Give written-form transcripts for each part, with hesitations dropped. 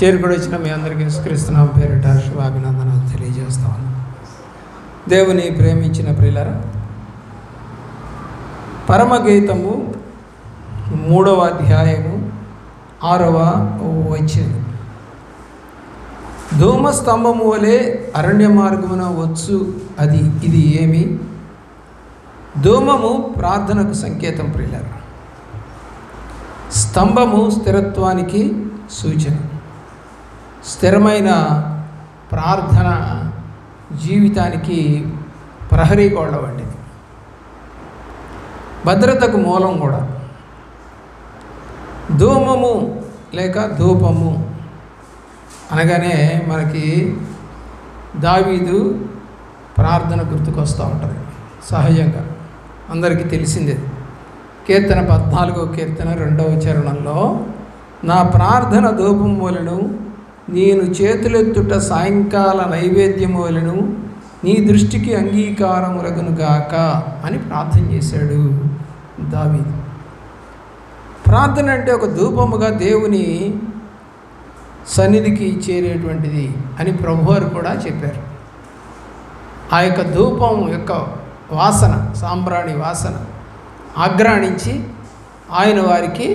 చేరుకుని వచ్చిన మీ అందరికీ యేసుక్రీస్తు పేరిట శుభాభినందనాలు తెలియజేస్తాను. దేవుని ప్రేమించిన ప్రియులారా, పరమగీతము 3వ అధ్యాయము 6వ వచనం. ధూమస్తంభము వలె అరణ్య మార్గమున వచ్చు ఇది ఏమి? ధూమము ప్రార్థనకు సంకేతం ప్రియులారా. స్తంభము స్థిరత్వానికి సూచన. స్థిరమైన ప్రార్థన జీవితానికి ప్రహరీ గోడ వంటిది, భద్రతకు మూలం కూడా. ధూమము లేక ధూపము అనగానే మనకి దావీదు ప్రార్థన గుర్తుకొస్తూ ఉంటుంది సహజంగా, అందరికీ తెలిసిందే. కీర్తన 14వ కీర్తన 2వ చరణంలో, నా ప్రార్థన ధూపం వలెను, నేను చేతులెత్తుట సాయంకాల నైవేద్యము వలెను, నీ దృష్టికి అంగీకారములగును గాక అని ప్రార్థన చేశాడు దావీదు. ప్రార్థన అంటే ఒక ధూపముగా దేవుని సన్నిధికి చేరేటువంటిది అని ప్రభువారు కూడా చెప్పారు. ఆ యొక్క ధూపం యొక్క వాసన, సాంబ్రాణి వాసన ఆగ్రాణించి ఆయన వారికి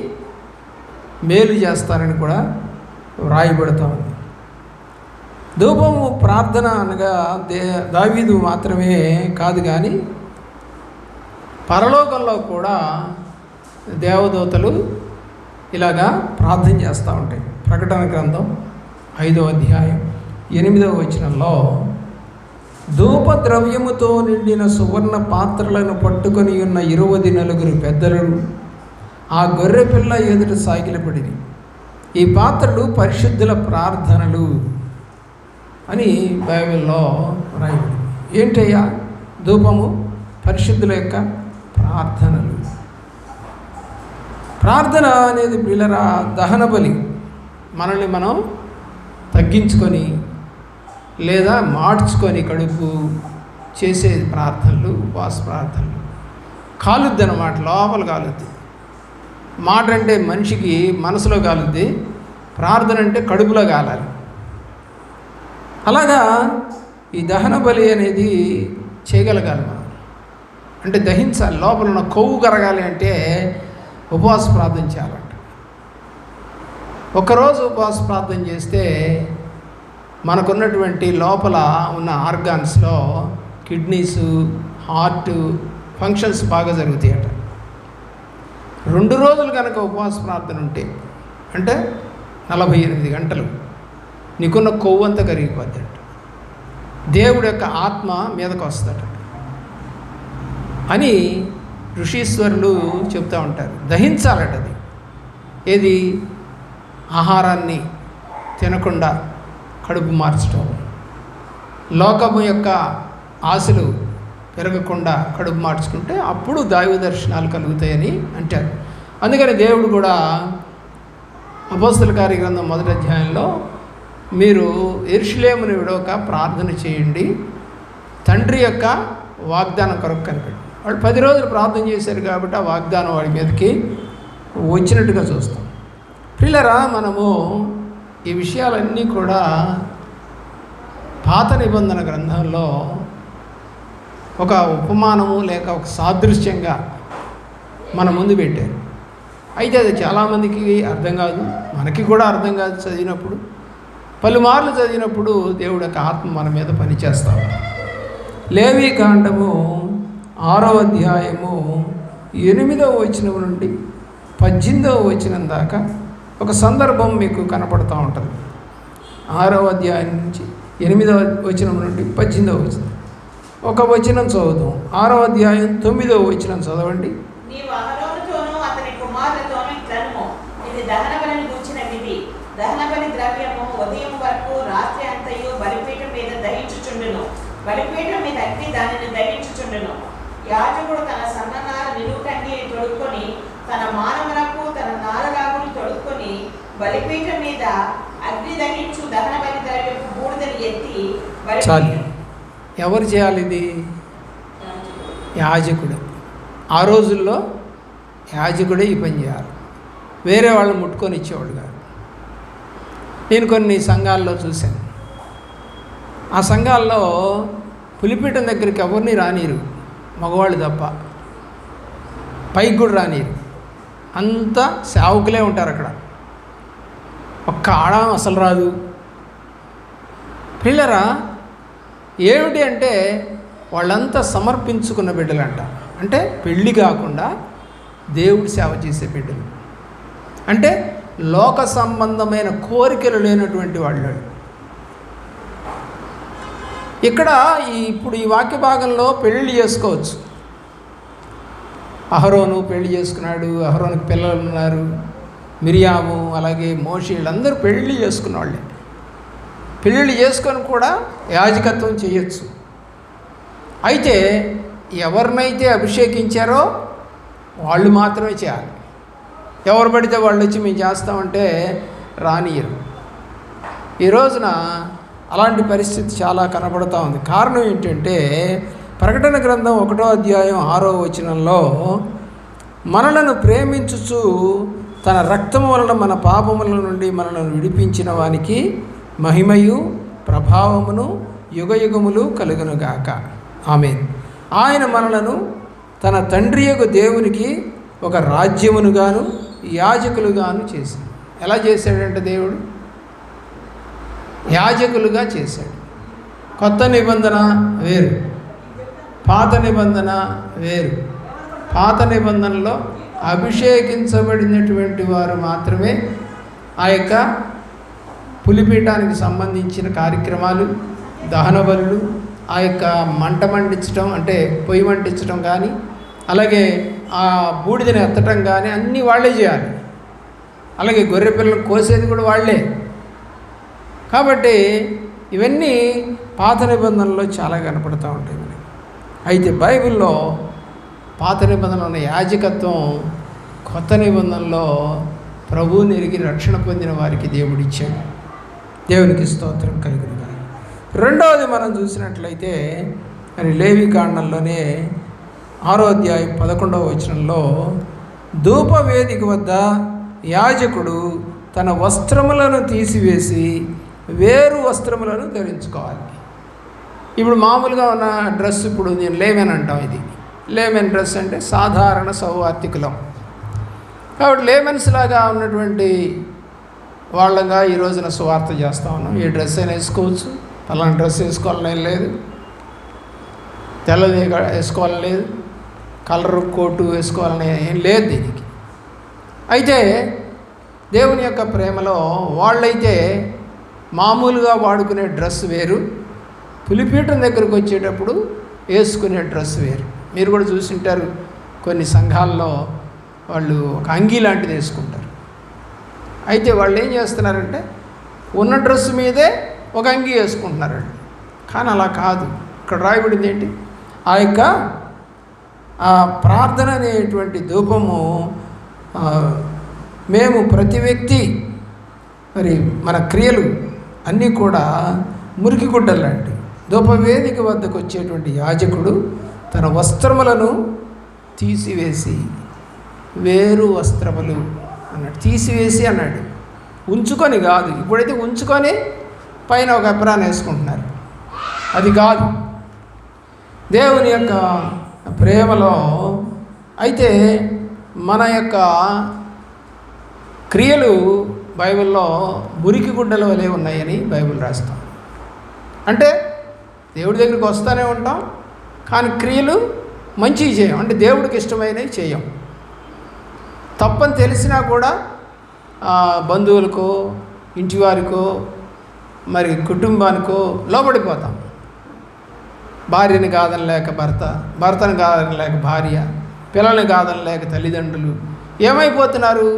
మేలు చేస్తారని కూడా వ్రాయబడుతూ ఉంది. ధూపము ప్రార్థన అనగా దావీదు మాత్రమే కాదు, కానీ పరలోకంలో కూడా దేవదూతలు ఇలాగా ప్రార్థన చేస్తూ ఉంటాయి. ప్రకటన గ్రంథం 5వ అధ్యాయం 8వ వచనంలో, ధూప ద్రవ్యముతో నిండిన సువర్ణ పాత్రలను పట్టుకొని ఉన్న 24 పెద్దలు ఆ గొర్రెపిల్ల ఎదుట సాగిలపడిరి. ఈ పాత్రలు పరిశుద్ధుల ప్రార్థనలు అని బైబిల్లో రాయబడి. ఏంటయ్యా ధూపము? పరిశుద్ధుల యొక్క ప్రార్థనలు. ప్రార్థన అనేది పిల్లరా దహన బలి. మనల్ని మనం తగ్గించుకొని లేదా మార్చుకొని కడుపు చేసే ప్రార్థనలు, ఉపవాస ప్రార్థనలు. కాలుద్ది అన్నమాట, లోపల కాలుద్ది. మాట అంటే మనిషికి మనసులో కాలుద్ది, ప్రార్థన అంటే కడుపులో కాలాలి. అలాగా ఈ దహన బలి అనేది చేయగలగాలి మనం. అంటే దహించాలి, లోపల ఉన్న కొవ్వు కరగాలి అంటే ఉపవాస ప్రార్థన చేయాలంట. ఒకరోజు ఉపవాస ప్రార్థన చేస్తే మనకున్నటువంటి లోపల ఉన్న ఆర్గాన్స్లో కిడ్నీస్, హార్ట్ ఫంక్షన్స్ బాగా జరుగుతాయట. 2 రోజులు కనుక ఉపవాస ప్రార్థన ఉంటే, అంటే 48 గంటలు, నీకున్న కొవ్వు అంతా కరిగిపోద్దట. దేవుడి యొక్క ఆత్మ మీదకు వస్తుందట అని ఋషీశ్వరులు చెప్తూ ఉంటారు. దహించాలట అది. ఏది? ఆహారాన్ని తినకుండా కడుపు మార్చడం, లోకము యొక్క ఆశలు పెరగకుండా కడుపు మార్చుకుంటే అప్పుడు దైవ దర్శనాలు కలుగుతాయని అంటారు. అందుకని దేవుడు కూడా అపోస్తల కార్య గ్రంథం 1వ అధ్యాయంలో, మీరు యెరూషలేమును విడవక ప్రార్థన చేయండి, తండ్రి యొక్క వాగ్దానం కొరకు కనిపెట్టి. వాళ్ళు 10 రోజులు ప్రార్థన చేశారు కాబట్టి ఆ వాగ్దానం వాడి మీదకి వచ్చినట్టుగా చూస్తాం. పిల్లరా, మనము ఈ విషయాలన్నీ కూడా పాత నిబంధన గ్రంథంలో ఒక ఉపమానము లేక ఒక సాదృశ్యంగా మన ముందు పెట్టారు. అయితే అది చాలామందికి అర్థం కాదు, మనకి కూడా అర్థం కాదు. చదివినప్పుడు, పలుమార్లు చదివినప్పుడు దేవుడి యొక్క ఆత్మ మన మీద పనిచేస్తాం. లేవీ కాండము 6వ అధ్యాయము 8వ వచనం నుండి 18వ వచనం దాకా ఒక సందర్భం మీకు కనపడుతూ ఉంటుంది. 6వ అధ్యాయం నుంచి 8వ వచనం నుండి 18వ వచనం ఒక వచనం చదువుతాం. 6వ అధ్యాయం 9వ వచనం చదవండి. ఉదయం వరకు రాత్రి అంతయు బలిపీఠం మీద దహించుచుండును, బలిపీఠం మీద అగ్ని దానిని దహించుచుండును. యాజకుడు తన సన్ననార నిలువుకండి తొడుక్కొని, తన మానవులకు తన నారరాగులు తొడుక్కొని, బలిపీఠం మీద అగ్ని దహించు దహన బలి ద్రవ్యపు బూడిదని ఎత్తి చాలు. ఎవరు చేయాలి ఇది? యాజకుడు. ఆ రోజుల్లో యాజకుడే ఈ పని చేయాలి, వేరే వాళ్ళు ముట్టుకొని ఇచ్చేవాడు కాదు. నేను కొన్ని సంఘాల్లో చూశాను. ఆ సంఘాల్లో పులిపీఠం దగ్గరికి ఎవరిని రానిరు, మగవాళ్ళు తప్ప, పైకి కూడా రానిరు. అంతా సేవకులే ఉంటారు అక్కడ. ఒక్క ఆడాం అసలు రాదు. పిల్లరా, ఏమిటి అంటే వాళ్ళంతా సమర్పించుకున్న బిడ్డలంట. అంటే పెళ్ళి కాకుండా దేవుడి సేవ చేసే బిడ్డలు, అంటే లోక సంబంధమైన కోరికలు లేనటువంటి వాళ్ళు. ఇక్కడ ఇప్పుడు ఈ వాక్య భాగంలో పెళ్ళి చేసుకోవచ్చు. అహరోను పెళ్లి చేసుకున్నాడు, అహరోనుకి పిల్లలు ఉన్నారు, మిరియాము అలాగే మోషే, వీళ్ళందరూ పెళ్ళి చేసుకున్న వాళ్ళే. పెళ్ళిళ్ళు చేసుకొని కూడా యాజకత్వం చేయొచ్చు. అయితే ఎవరినైతే అభిషేకించారో వాళ్ళు మాత్రమే చేయాలి. ఎవరు పడితే వాళ్ళు వచ్చి మేము చేస్తామంటే రానియరు. ఈ రోజున అలాంటి పరిస్థితి చాలా కనబడుతూ ఉంది. కారణం ఏంటంటే ప్రకటన గ్రంథం 1వ అధ్యాయం 6వ వచనంలో మనలను ప్రేమించుచు తన రక్తము వలన మన పాపముల నుండి మనలను విడిపించిన వానికి మహిమయు ప్రభావమును యుగయుగములు కలుగునుగాక. ఆమేన్. ఆయన మనలను తన తండ్రియగు దేవునికి ఒక రాజ్యమునుగాను యాజకులుగాను చేశాడు. ఎలా చేశాడంటే దేవుడు యాజకులుగా చేశాడు. కొత్త నిబంధన వేరు, పాత నిబంధన వేరు. పాత నిబంధనలో అభిషేకించబడినటువంటి వారు మాత్రమే ఆ యొక్క పులిపీఠానికి సంబంధించిన కార్యక్రమాలు, దహన బలులు, ఆ యొక్క మంట మండించడం అంటే పొయ్యి మండించడం కానీ, అలాగే ఆ బూడిదని ఎత్తడం కానీ అన్నీ వాళ్ళే చేయాలి. అలాగే గొర్రె పిల్లలు కోసేది కూడా వాళ్ళే. కాబట్టి ఇవన్నీ పాత నిబంధనలో చాలా కనపడుతూ ఉంటాయి మనకి. అయితే బైబిల్లో పాత నిబంధనలో ఉన్న యాజకత్వం కొత్త నిబంధనలో ప్రభువుని ఎరిగి రక్షణ పొందిన వారికి దేవుడిచ్చాడు. దేవునికి స్తోత్రం కలుగును. రెండవది మనం చూసినట్లయితే మరి లేవి కాండంలోనే 6వ అధ్యాయం 11వ వచనంలో ధూపవేదిక వద్ద యాజకుడు తన వస్త్రములను తీసివేసి వేరు వస్త్రములను ధరించుకోవాలి. ఇప్పుడు మామూలుగా ఉన్న డ్రెస్, ఇప్పుడు నేను లేమెన్ అంటాం, ఇది లేమెన్ డ్రెస్ అంటే సాధారణ సౌవార్తికులం. కాబట్టి లేమెన్స్ లాగా ఉన్నటువంటి వాళ్ళగా ఈ రోజున సువార్త చేస్తూ ఉన్నాం. ఏ డ్రెస్ అయినా వేసుకోవచ్చు, పలానా డ్రెస్ వేసుకోవాలని లేదు, తెల్లది వేసుకోవాలని లేదు, కలర్ కోటు వేసుకోవాలని ఏం లేదు దీనికి. అయితే దేవుని యొక్క ప్రేమలో వాళ్ళైతే మామూలుగా వాడుకునే డ్రెస్ వేరు, పులిపీఠం దగ్గరకు వచ్చేటప్పుడు వేసుకునే డ్రెస్ వేరు. మీరు కూడా చూసింటారు, కొన్ని సంఘాల్లో వాళ్ళు ఒక అంగీ లాంటిది వేసుకుంటారు. అయితే వాళ్ళు ఏం చేస్తున్నారంటే ఉన్న డ్రెస్ మీదే ఒక అంగీ వేసుకుంటున్నారండి. కానీ అలా కాదు. ఇక్కడ రాయబడింది ఏంటి, ఆ యొక్క ప్రార్థన అనేటువంటి ధూపము మేము ప్రతి వ్యక్తి మరి మన క్రియలు అన్నీ కూడా మురికి గుడ్డలాంటి. ధూపవేదిక వద్దకు వచ్చేటువంటి యాజకుడు తన వస్త్రములను తీసివేసి వేరు వస్త్రములు అన్నాడు. తీసివేసి అన్నాడు, ఉంచుకొని కాదు. ఇప్పుడైతే ఉంచుకొని పైన ఒక అప్రాన్ని వేసుకుంటున్నారు, అది కాదు దేవుని యొక్క ప్రేమలో. అయితే మన యొక్క క్రియలు బైబిల్లో మురికి గుడ్డల వలె ఉన్నాయని బైబిల్ రాస్తాం. అంటే దేవుడి దగ్గరికి వస్తూనే ఉంటాం, కానీ క్రియలు మంచివి చేయం, అంటే దేవుడికి ఇష్టమైనవి చేయం. తప్పని తెలిసినా కూడా బంధువులకో ఇంటి వారికో మరి కుటుంబానికో లోబడిపోతాం. భార్యని కాదనలేక భర్త, భర్తను కాదనలేక భార్య, పిల్లల్ని కాదనలేక తల్లిదండ్రులు ఏమైపోతున్నారు?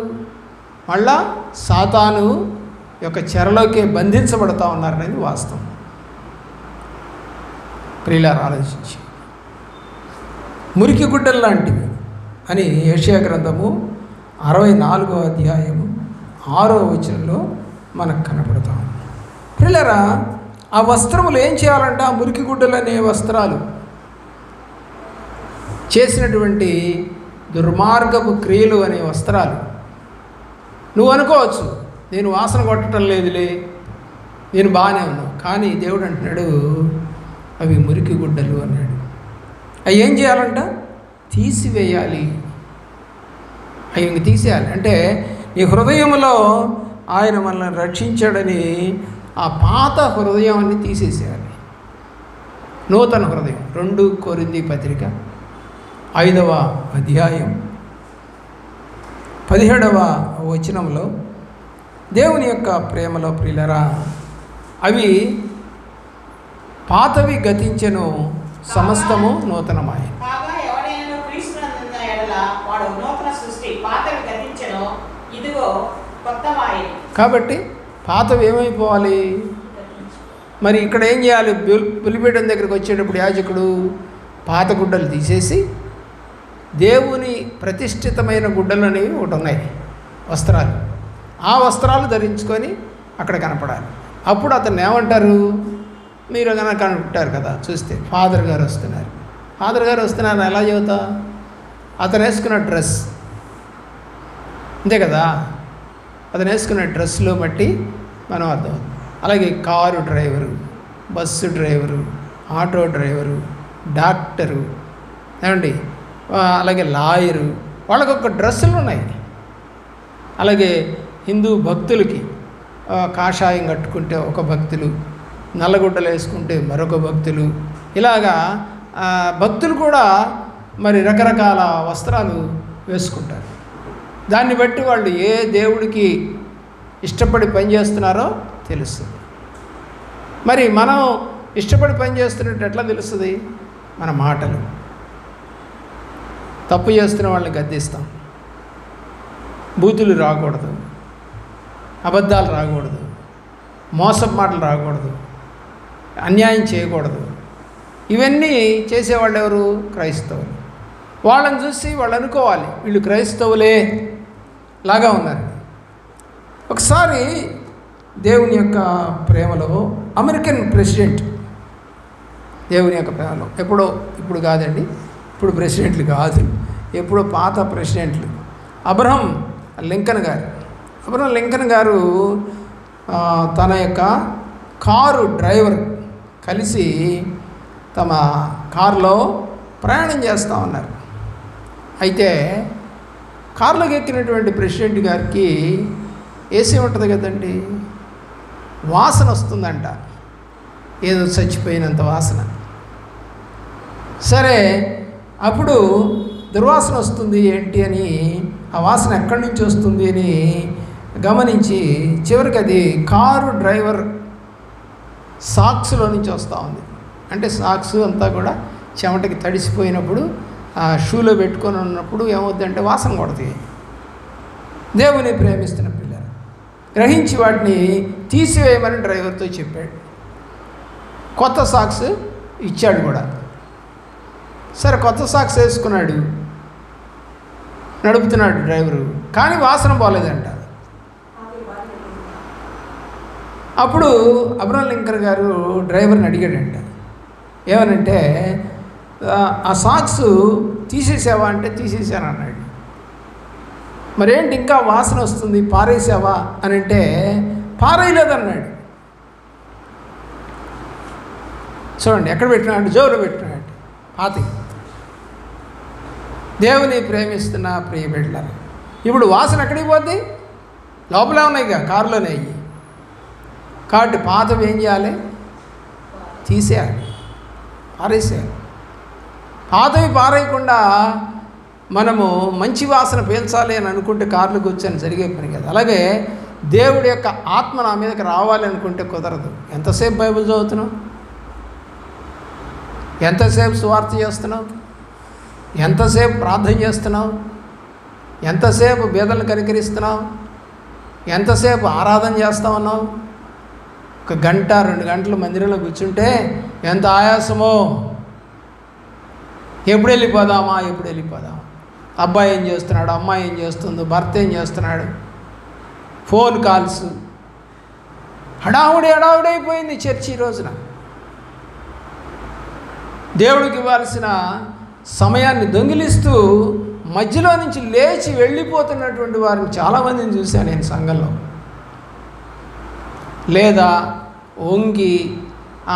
మళ్ళా సాతాను యొక్క చెరలోకి బంధించబడుతూ ఉన్నారనేది వాస్తవం. ప్రియులారా, ఆలోచించి మురికి గుడ్డలు లాంటివి అని యెషయా గ్రంథము 64వ అధ్యాయము 6వ వచనంలో మనకు కనపడతాం. ప్రియులారా, ఆ వస్త్రములు ఏం చేయాలంటే ఆ మురికి గుడ్డలు అనే వస్త్రాలు చేసినటువంటి దుర్మార్గపు క్రియలు అనే వస్త్రాలు. నువ్వు అనుకోవచ్చు, నేను వాసన కొట్టడం లేదులే, నేను బాగానే ఉన్నావు. కానీ దేవుడు అంటున్నాడు అవి మురికి గుడ్డలు అన్నాడు. అవి ఏం చేయాలంట? తీసివేయాలి. అవి ఇంక తీసేయాలి. అంటే నీ హృదయంలో ఆయన మనల్ని రక్షించాడని ఆ పాత హృదయాన్ని తీసేసేయాలి. నూతన హృదయం. 2 కొరింథీ పత్రిక 5వ అధ్యాయం 17వ వచనంలో దేవుని యొక్క ప్రేమలో ప్రియులరా, అవి పాతవి గతించెను, సమస్తము నూతనమాయ. కాగా ఎవడైనా క్రీస్తునందున్న ఎడల వాడు నూతన సృష్టి, పాతవి గతించెను, ఇదిగో కొత్తవాయెను. కాబట్టి పాతవి ఏమైపోవాలి? మరి ఇక్కడ ఏం చేయాలి? బలిపీఠం దగ్గరికి వచ్చేటప్పుడు యాజకుడు పాత గుడ్డలు తీసేసి దేవుని ప్రతిష్ఠితమైన గుడ్డలు అనేవి ఒకటి ఉన్నాయి, వస్త్రాలు. ఆ వస్త్రాలు ధరించుకొని అక్కడ కనపడాలి. అప్పుడు అతను ఏమంటారు? మీరు కనుక అనుకుంటారు కదా, చూస్తే ఫాదర్ గారు వస్తున్నారు. ఫాదర్ గారు వస్తున్నారు ఎలా చెబుతా? అతను వేసుకున్న డ్రెస్ అంతే కదా, అతను వేసుకున్న డ్రెస్లో బట్టి మనం అర్థం. అలాగే car driver, bus driver, auto driver, doctor, ఏమండి, అలాగే లాయరు, వాళ్ళకు ఒక డ్రెస్సులు ఉన్నాయి. అలాగే హిందూ భక్తులకి కాషాయం కట్టుకుంటే ఒక భక్తులు, నల్లగుడ్డలు వేసుకుంటే మరొక భక్తులు, ఇలాగా భక్తులు కూడా మరి రకరకాల వస్త్రాలు వేసుకుంటారు. దాన్ని బట్టి వాళ్ళు ఏ దేవుడికి ఇష్టపడి పనిచేస్తున్నారో తెలుస్తుంది. మరి మనం ఇష్టపడి పనిచేస్తున్నట్టు ఎట్లా తెలుస్తుంది? మన మాటలు. తప్పు చేస్తున్న వాళ్ళని గద్దిస్తాం, బూతులు రాకూడదు, అబద్ధాలు రాకూడదు, మోసపు మాటలు రాకూడదు, అన్యాయం చేయకూడదు. ఇవన్నీ చేసేవాళ్ళు ఎవరు? క్రైస్తవులు. వాళ్ళని చూసి వాళ్ళు అనుకోవాలి వీళ్ళు క్రైస్తవులే లాగా ఉన్నారు. ఒకసారి దేవుని యొక్క ప్రేమలో అమెరికన్ ప్రెసిడెంట్, దేవుని యొక్క ప్రేమలో ఎప్పుడో, ఇప్పుడు కాదండి, ఇప్పుడు ప్రెసిడెంట్లు కాదు, ఎప్పుడో పాత ప్రెసిడెంట్లు, అబ్రహం లింకన్ గారు. అబ్రహం లింకన్ గారు తన యొక్క కారు డ్రైవర్ కలిసి తమ కారులో ప్రయాణం చేస్తూ ఉన్నారు. అయితే కారులోకి ఎక్కినటువంటి ప్రెసిడెంట్ గారికి ఏసీ ఉంటుంది కదండి, వాసన వస్తుందంట, ఏదో చచ్చిపోయినంత వాసన. సరే, అప్పుడు దుర్వాసన వస్తుంది ఏంటి అని, ఆ వాసన ఎక్కడి నుంచి వస్తుంది అని గమనించి చివరికి అది కారు డ్రైవర్ సాక్స్లో నుంచి వస్తూ ఉంది. అంటే సాక్స్ అంతా కూడా చెమటకి తడిసిపోయినప్పుడు ఆ షూలో పెట్టుకొని ఉన్నప్పుడు ఏమవుద్దంటే వాసన కొడుతుంది. దేవుని ప్రేమిస్తున్న పిల్లలు గ్రహించి వాటిని తీసివేయమని డ్రైవర్తో చెప్పాడు. కొత్త సాక్స్ ఇచ్చాడు కూడా. సరే, కొత్త సాక్స్ వేసుకున్నాడు, నడుపుతున్నాడు డ్రైవరు, కానీ వాసన పోలేదంట. అప్పుడు అబ్రహం లింకన్ గారు డ్రైవర్ని అడిగాడంట, ఏమనంటే ఆ సాక్స్ తీసేసావా అంటే తీసేసాను అన్నాడు. మరేంటి ఇంకా వాసన వస్తుంది, పారేసావా అని అంటే పారేయలేదన్నాడు. చూడండి ఎక్కడ పెట్టినాడు, జోలో పెట్టినాడు, పాతి. దేవుని ప్రేమిస్తున్న ప్రియ బిడ్డలారా, ఇప్పుడు వాసన ఎక్కడికి పోద్ది? లోపలే ఉన్నాయిగా, కారులోనే అయ్యి. కాబట్టి పాతవి ఏం చేయాలి? తీసేయాలి, పారేసేయాలి. పాతవి పారేయకుండా మనము మంచి వాసన పీల్చాలి అని అనుకుంటే కార్లు కూర్చొని జరిగే పని కదా. అలాగే దేవుడి యొక్క ఆత్మ నా మీదకి రావాలి అనుకుంటే కుదరదు. ఎంతసేపు బైబిల్ చదువుతున్నావు? ఎంతసేపు సువార్త చేస్తున్నావు? ఎంతసేపు ప్రార్థన చేస్తున్నావు? ఎంతసేపు బీదలను కనికరిస్తున్నావు? ఎంతసేపు ఆరాధన చేస్తా ఉన్నావు? 1 గంట 2 గంటలు మందిరంలో కూర్చుంటే ఎంత ఆయాసమో. ఎప్పుడు వెళ్ళిపోదామా, ఎప్పుడు వెళ్ళిపోదామా? అబ్బాయి ఏం చేస్తున్నాడు, అమ్మాయి ఏం చేస్తుందో, భర్త ఏం చేస్తున్నాడు, ఫోన్ కాల్స్, హడావుడైపోయింది చర్చి ఈ రోజున. దేవుడికి ఇవ్వాల్సిన సమయాన్ని దొంగిలిస్తూ మధ్యలో నుంచి లేచి వెళ్ళిపోతున్నటువంటి వారిని చాలామందిని చూశాను నేను సంఘంలో. లేదా వంగి,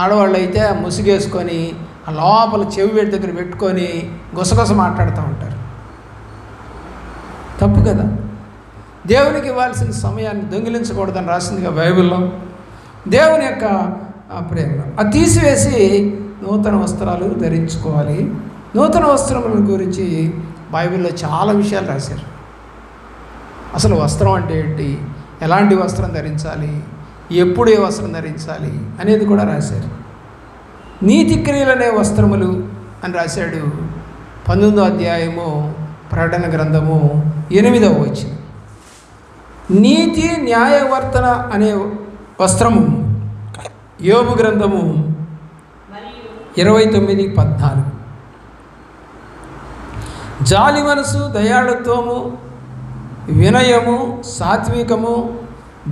ఆడవాళ్ళు అయితే ముసుగేసుకొని ఆ లోపల చెవి దగ్గర పెట్టుకొని గుసగుస మాట్లాడుతూ ఉంటారు. తప్పు కదా. దేవునికి ఇవ్వాల్సిన సమయాన్ని దొంగిలించకూడదని రాసిందిగా బైబిల్లో. దేవుని యొక్క ప్రేమ అది తీసివేసి నూతన వస్త్రాలు ధరించుకోవాలి. నూతన వస్త్రముల గురించి బైబిల్లో చాలా విషయాలు రాశారు. అసలు వస్త్రం అంటే ఏంటి, ఎలాంటి వస్త్రం ధరించాలి, ఎప్పుడు ఏ వస్త్రం ధరించాలి అనేది కూడా రాశారు. నీతి క్రియలనే వస్త్రములు అని రాశాడు 19వ అధ్యాయము ప్రకటన గ్రంథము 8వ వచనం. నీతి న్యాయవర్తన అనే వస్త్రము యోబు గ్రంథము 29:14. జాలి మనసు, దయాళుత్వము, వినయము, సాత్వికము,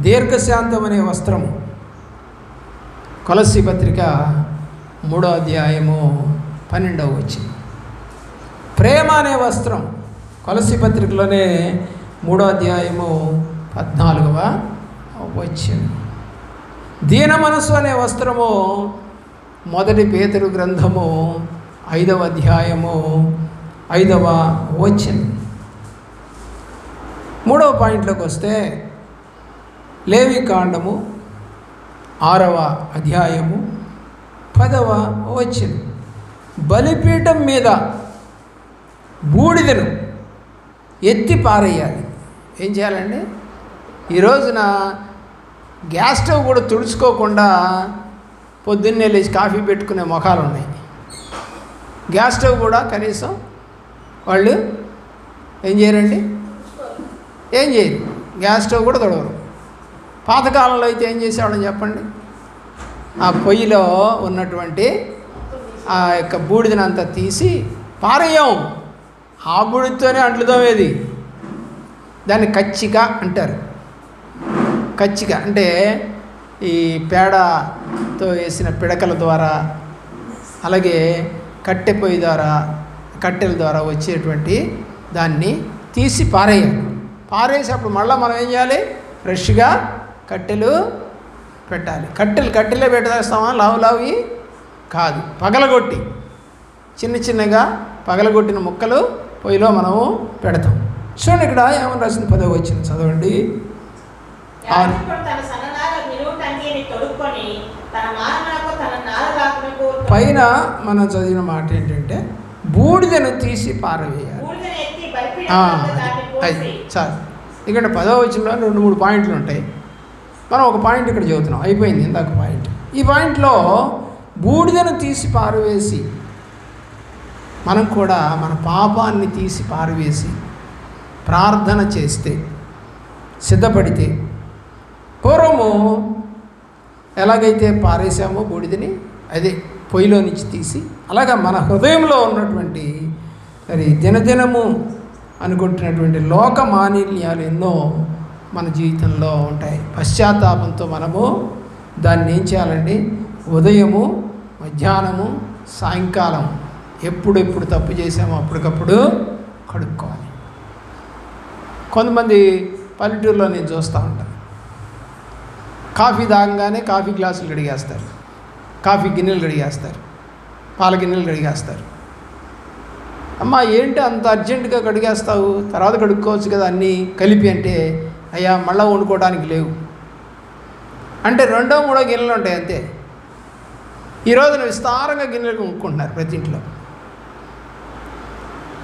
దీర్ఘశాంతం అనే వస్త్రము కొలస్సీ పత్రిక 3వ అధ్యాయము 12వ వచనం. ప్రేమ అనే వస్త్రం కొలస్సీ పత్రికలోనే 3వ అధ్యాయము 14వ వచనం. దీన మనసు అనే వస్త్రము 1 పేతురు గ్రంథము 5వ అధ్యాయము 5వ వచనం. 3వ పాయింట్లోకి వస్తే లేవి కాండము 6వ అధ్యాయము 10వ వచనం. బలిపీఠం మీద బూడిదను ఎత్తి పారేయాలి. ఏం చేయాలండి? ఈ రోజున గ్యాస్ స్టవ్ కూడా తుడుచుకోకుండా పొద్దున్నే లేచి కాఫీ పెట్టుకునే మొఖాలు ఉన్నాయి. గ్యాస్ స్టవ్ కూడా కనీసం వాళ్ళు ఏం చేయరండి, ఏం చేయరు. గ్యాస్ స్టవ్ కూడా తొడవరు. పాతకాలంలో అయితే ఏం చేసేవాళ్ళని చెప్పండి, ఆ పొయ్యిలో ఉన్నటువంటి ఆ యొక్క బూడిదనంతా తీసి పారేయం. ఆ బూడిదతోనే అంట్లు తోమేది. దాన్ని కచ్చిక అంటారు. కచ్చిక అంటే ఈ పేడతో వేసిన పిడకల ద్వారా, అలాగే కట్టె పొయ్యి ద్వారా, కట్టెల ద్వారా వచ్చేటువంటి దాన్ని తీసి పారేయాలి. పారేసి అప్పుడు మళ్ళీ మనం ఏం చేయాలి, ఫ్రెష్గా కట్టెలు పెట్టాలి. కట్టెలే పెట్టేస్తామా? లావులావి కాదు, పగలగొట్టి చిన్న చిన్నగా పగలగొట్టిన ముక్కలు పొయ్యిలో మనము పెడతాం. చూడండి ఇక్కడ ఏమని రాసింది, 10వ వచనం చదవండి. పైన మనం చదివిన మాట ఏంటంటే బూడిదను తీసి పారవేయాలి. అది చాలు. ఇక్కడ 10వ వచనంలో 2-3 పాయింట్లు ఉంటాయి. మనం ఒక పాయింట్ ఇక్కడ చదువుతున్నాం, అయిపోయింది ఇందాక పాయింట్. ఈ పాయింట్లో బూడిదను తీసి పారవేసి, మనం కూడా మన పాపాన్ని తీసి పారవేసి ప్రార్థన చేస్తే, సిద్ధపడితే, పూర్వము ఎలాగైతే పారేసామో బూడిదని అదే పొయ్యిలో నుంచి తీసి, అలాగా మన హృదయంలో ఉన్నటువంటి మరి దినదినము అనుకుంటున్నటువంటి లోక మాలిన్యాలు ఎన్నో మన జీవితంలో ఉంటాయి. పశ్చాత్తాపంతో మనము దాన్ని ఏం చేయాలండి, ఉదయము, మధ్యాహ్నము, సాయంకాలం ఎప్పుడెప్పుడు తప్పు చేసామో అప్పటికప్పుడు కడుక్కోవాలి. కొంతమంది పల్లెటూరులో నేను చూస్తూ ఉంటాను, కాఫీ తాగగానే కాఫీ గ్లాసులు కడిగేస్తారు, కాఫీ గిన్నెలు కడిగేస్తారు, పాల గిన్నెలు కడిగేస్తారు. అమ్మ ఏంటి అంత అర్జెంటుగా కడిగేస్తావు, తర్వాత కడుక్కోవచ్చు కదా అన్నీ కలిపి అంటే, అయ్యా మళ్ళీ వండుకోవడానికి లేవు అంటే 2వ 3వ గిన్నెలు ఉంటాయి అంతే. ఈరోజున విస్తారంగా గిన్నెలు కొనుక్కుంటున్నారు ప్రతి ఇంట్లో.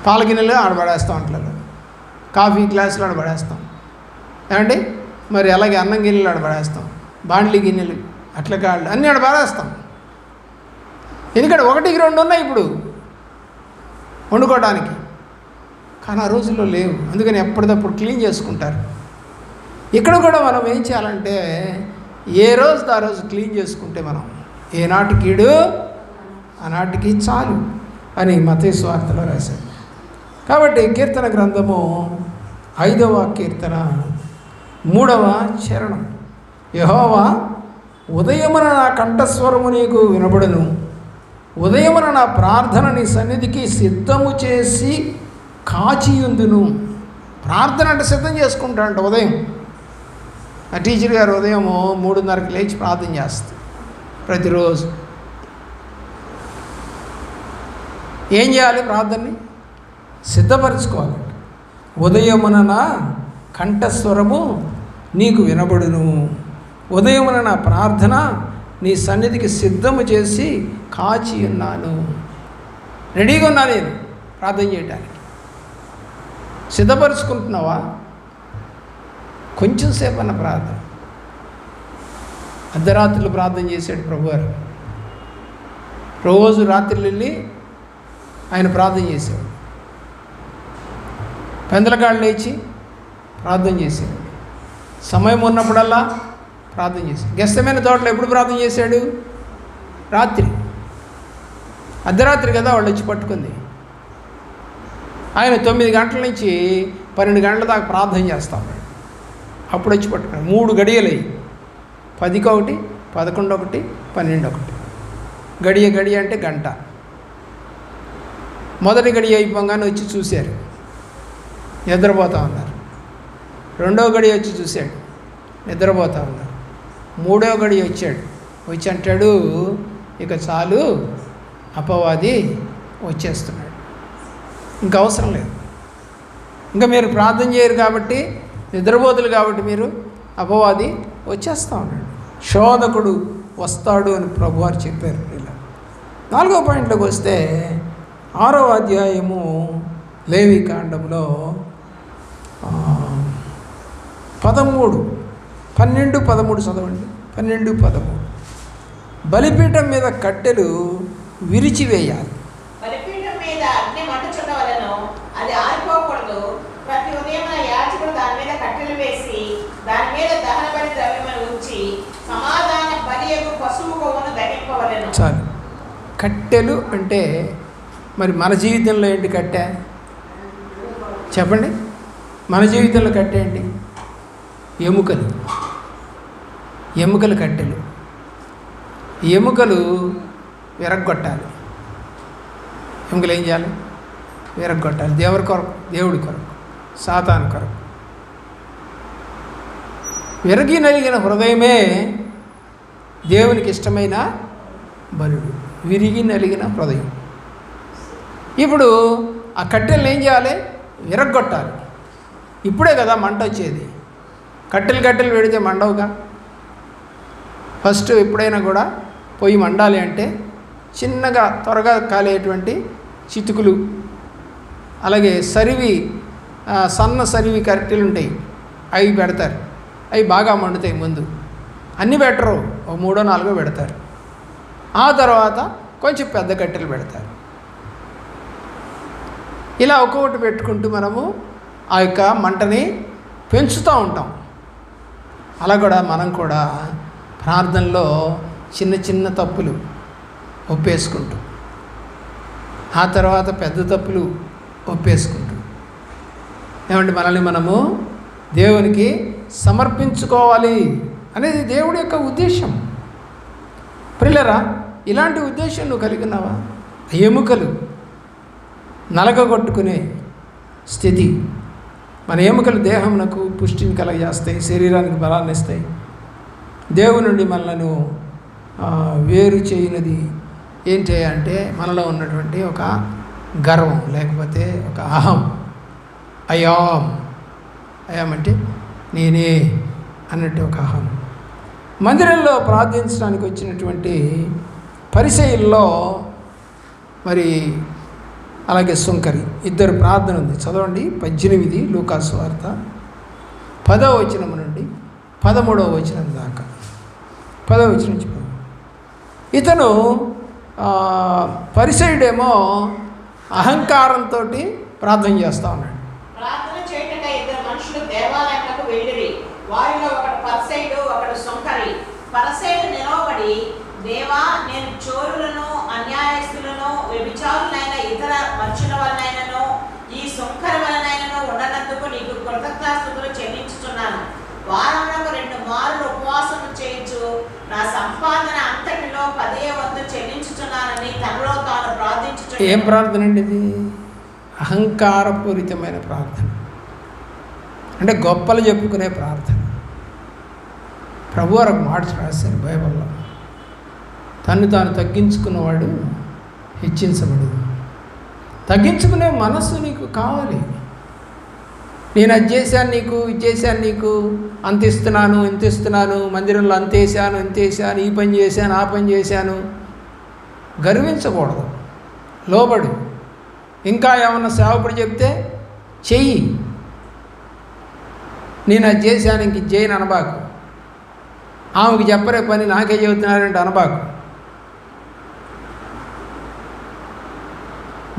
పాల గిన్నెలు ఆడబడేస్తాం, అంట్లలో కాఫీ గ్లాసులు ఆడబడేస్తాం ఏమండి, మరి అలాగే అన్నం గిన్నెలు ఆడబడేస్తాం, బాండ్లీ గిన్నెలు, అట్ల కాళ్ళు అన్నీ ఆడబడేస్తాం. ఎందుకంటే 1-2 ఉన్నాయి ఇప్పుడు వండుకోవడానికి, కానీ ఆ రోజుల్లో లేవు. అందుకని ఎప్పటికప్పుడు క్లీన్ చేసుకుంటారు. ఇక్కడ కూడా మనం ఏం చేయాలంటే ఏ రోజు ఆ రోజు క్లీన్ చేసుకుంటే మనం ఏనాటికీడు ఆనాటికి చాలు అని మత్తయి సువార్తలో రాశారు. కాబట్టి కీర్తన గ్రంథము 5వ కీర్తన 3వ చరణం. యెహోవా ఉదయమున నా కంఠస్వరము నీకు వినబడును, ఉదయమున నా ప్రార్థన నీ సన్నిధికి సిద్ధము చేసి కాచియుందును. ప్రార్థన అంటే సిద్ధం చేసుకుంటాడంట ఉదయం. ఆ టీచర్ గారు ఉదయం 3:30కి లేచి ప్రార్థన చేస్తారు. ప్రతిరోజు ఏం చేయాలి? ప్రార్థనని సిద్ధపరచుకోవాలి. ఉదయమున నా కంఠస్వరము నీకు వినబడును, ఉదయమున నా ప్రార్థన నీ సన్నిధికి సిద్ధము చేసి కాచి ఉన్నాను. రెడీగా ఉన్నా నేను ప్రార్థన చేయడానికి. సిద్ధపరుచుకుంటున్నావా? కొంచెం సేపు అన్న ప్రార్థన. అర్ధరాత్రులు ప్రార్థన చేశాడు ప్రభువారు. రోజు రాత్రులు వెళ్ళి ఆయన ప్రార్థన చేసేవాడు. పెందలకాళ్ళు లేచి ప్రార్థన చేసేవాడు. సమయం ఉన్నప్పుడల్లా ప్రార్థన చేశాడు. గెస్తమైన తోటలో ఎప్పుడు ప్రార్థన చేశాడు? రాత్రి. అర్ధరాత్రి కదా వాళ్ళు వచ్చి పట్టుకుంది. ఆయన 9 గంటల నుంచి 12 గంటల దాకా ప్రార్థన చేస్తాం. అప్పుడు వచ్చి పట్టుకున్నాడు. 3 గడియలు అయ్యి, 10కి 1, 11 1, 12 1. గడియ అంటే గంట. మొదటి గడియ అయిపోగానే వచ్చి చూశారు, నిద్రపోతా ఉన్నారు. 2వ గడియ వచ్చి చూశాడు, నిద్రపోతా ఉన్నారు. 3వ గడియ వచ్చి అంటాడు, ఇక చాలు, అపవాది వచ్చేస్తున్నాడు, ఇంకా అవసరం లేదు, ఇంకా మీరు ప్రార్థన చేయరు కాబట్టి, నిద్రపోతులు కాబట్టి మీరు, అపవాది వచ్చేస్తూ ఉన్నాడు, శోధకుడు వస్తాడు అని ప్రభువారు చెప్పారు. ఇలా 4వ పాయింట్లోకి వస్తే 6వ అధ్యాయము లేవికాండంలో 13, 12, 13 చదవండి. 12, 13. బలిపీఠం మీద కట్టెలు విరిచివేయాలి. బలిపీఠం మీద అగ్ని మండుచుండవలెను, అది ఆరిపోకూడదు. ప్రతి ఉదయం యాజకుడు దాని మీద కట్టెలు వేసి దాని మీద దహన బలి ద్రవ్యమును ఉంచి సమాధాన బలియగు పశువు కొవ్వును దహింపవలెను. చాలు. కట్టెలు అంటే మరి మన జీవితంలో ఏంటి కట్టె? చెప్పండి. మన జీవితంలో కట్టె ఏంటి? ఎముకలు కట్టెలు. ఎముకలు విరగ్గొట్టాలి. ఎముకలు ఏం చేయాలి? విరగ్గొట్టాలి. దేవుడి కొరకు, సాతాను కొరకు. విరగి నలిగిన హృదయమే దేవునికి ఇష్టమైన బలుడు. విరిగి నలిగిన హృదయం. ఇప్పుడు ఆ కట్టెలను ఏం చేయాలి? విరగ్గొట్టాలి. ఇప్పుడే కదా మంట వచ్చేది. కట్టెలు పెడితే మండవుగా. ఫస్ట్ ఎప్పుడైనా కూడా పొయ్యి మండాలి అంటే చిన్నగా త్వరగా కాలేటువంటి చితుకులు, అలాగే సన్న సరివి కట్టెలు ఉంటాయి, అవి పెడతారు. అవి బాగా మండుతాయి. ముందు అన్నీ పెట్టరు, ఒక 3 or 4 పెడతారు. ఆ తర్వాత కొంచెం పెద్ద కట్టెలు పెడతారు. ఇలా ఒక్కొక్కటి పెట్టుకుంటూ మనము ఆ యొక్క మంటని పెంచుతూ ఉంటాం. అలా కూడా మనం కూడా ప్రార్థనలో చిన్న చిన్న తప్పులు ఒప్పేసుకుంటూ, ఆ తర్వాత పెద్ద తప్పులు ఒప్పేసుకుంటూ, ఏమంటే మనల్ని మనము దేవునికి సమర్పించుకోవాలి అనేది దేవుడి యొక్క ఉద్దేశం. ప్రియులారా, ఇలాంటి ఉద్దేశం నువ్వు కలిగి ఉన్నావా? ఎముకలు నలగగొట్టుకునే స్థితి. మన ఎముకలు దేహమునకు పుష్టిని కలగజేస్తాయి, శరీరానికి బలాన్ని ఇస్తాయి. దేవుని నుండి మనలను వేరు చేయనిది ఏంటి అంటే మనలో ఉన్నటువంటి ఒక గర్వం, లేకపోతే ఒక అహం. అయాం అంటే నేనే అన్నట్టు ఒక అహం. మందిరంలో ప్రార్థించడానికి వచ్చినటువంటి పరిసయ్యుల్లో మరి అలాగే సుంకరి ఇద్దరు ప్రార్థన ఉంది. చదవండి. 18 లూకాసు వార్త 10వ వచనం నుండి 13వ వచనం దాకా. 10వ వచనం నుంచి ఇతను పరిసయ్యుడేమో అహంకారంతో ప్రార్థన చేస్తూ ఉన్నాడు. ప్రార్థన చేయటకై 2 మనుషులు దేవాలయంలోకి వెళ్ళిరి. వారిలో ఒకడు పరిసయ్యుడు, ఒకడు సుంకరి. పరిసయ్యుడు నిలవబడి, దేవా, నేను చోరులను, అన్యాయస్తులను, వ్యభిచారులైన ఇతర మనుషుల వలనైనను ఈ సుంకరి వలనైనను ఉండనందుకు నీకు కృతజ్ఞతాస్తుతులు చెల్లించుచున్నాను. వారమునకు 2 మార్లు ఉపవాసం చేయించు, నా సంపాదన అంతటిలో 10వ వంతు చెల్లించుచున్నానని తనలో తాను ప్రార్థించుచు. ఏం ప్రార్థన అండి ఇది? అహంకారపూరితమైన ప్రార్థన, అంటే గొప్పలు చెప్పుకునే ప్రార్థన. ప్రభువారు ఒక మాట రాశారు బైబిల్లో, తను తాను తగ్గించుకున్నవాడు హెచ్చించబడు. తగ్గించుకునే మనస్సు నీకు కావాలి. నేను అది చేశాను నీకు, ఇది చేశాను నీకు, అంత ఇస్తున్నాను, ఇంత ఇస్తున్నాను, మందిరంలో అంత వేసాను, ఇంత వేసాను, ఈ పని చేశాను, ఆ పని చేశాను. గర్వించకూడదు, లోబడు. ఇంకా ఏమన్నా సేవకుడు చెప్తే చెయ్యి. నేను అది చేశాను, ఇంక ఇది చేయను అనబాకు. ఆమెకు చెప్పరే పని నాకే చెబుతున్నారంటే అనబాకు.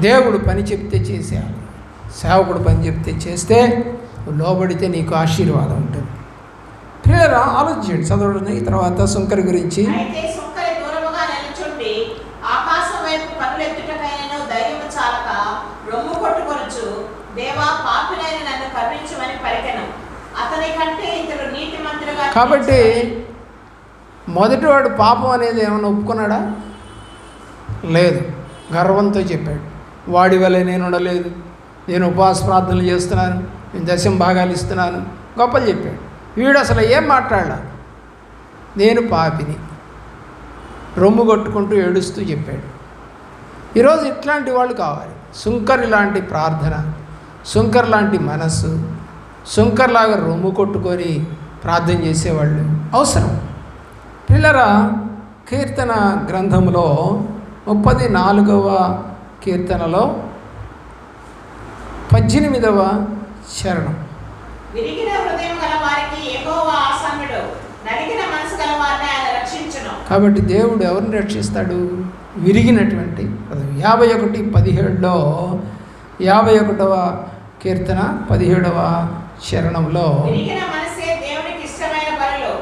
దేవుడు పని చెప్తే చేసేయాలి, సేవకుడు పని చెప్తే చేస్తే లోబడితే నీకు ఆశీర్వాదం ఉంటుంది. పిల్లలు ఆలోచించండి, చదవండి. తర్వాత సుంకరి గురించి. అయితే సుంకరి దూరముగా నిలుచుండి ఆకాశం వైపు కనులెత్తుటకైనను ధైర్యము చాలక రొమ్ము కొట్టుకొనుచు, దేవా పాపినైన నన్ను కరుణించుమని పలికెను. అతని కంటే ఇతడు నీతిమంతుడుగా. కాబట్టి మొదటివాడు పాపం అనేది ఏమైనా ఒప్పుకున్నాడా? లేదు. గర్వంతో చెప్పాడు, వాడి వల్లే నేను ఉండలేదు, నేను ఉపవాస ప్రార్థనలు చేస్తున్నాను, నేను దశమ భాగాలు ఇస్తున్నాను, గొప్పలు చెప్పాడు. వీడు అసలు ఏం మాట్లాడలా, నేను పాపిని, రొమ్ము కొట్టుకుంటూ ఏడుస్తూ చెప్పాడు. ఈరోజు ఇట్లాంటి వాళ్ళు కావాలి. సుంకరి లాంటి ప్రార్థన, సుంకర్ లాంటి మనస్సు, సుంకర్లాగా రొమ్ము కొట్టుకొని ప్రార్థన చేసేవాళ్ళు అవసరం. పిల్లరా, కీర్తన గ్రంథంలో 34వ కీర్తనలో 18వ చరణం. విరిగిన హృదయం గల వారికి యెహోవా ఆసన్నుడు, నలిగిన మనసు గల వారిని ఆయన రక్షించును. కాబట్టి దేవుడు ఎవరిని రక్షిస్తాడు? విరిగినటువంటి హృదయం. 51:17లో 51వ కీర్తన 17వ చరణంలో, విరిగిన మనసే దేవునికి ఇష్టమైన బలులు,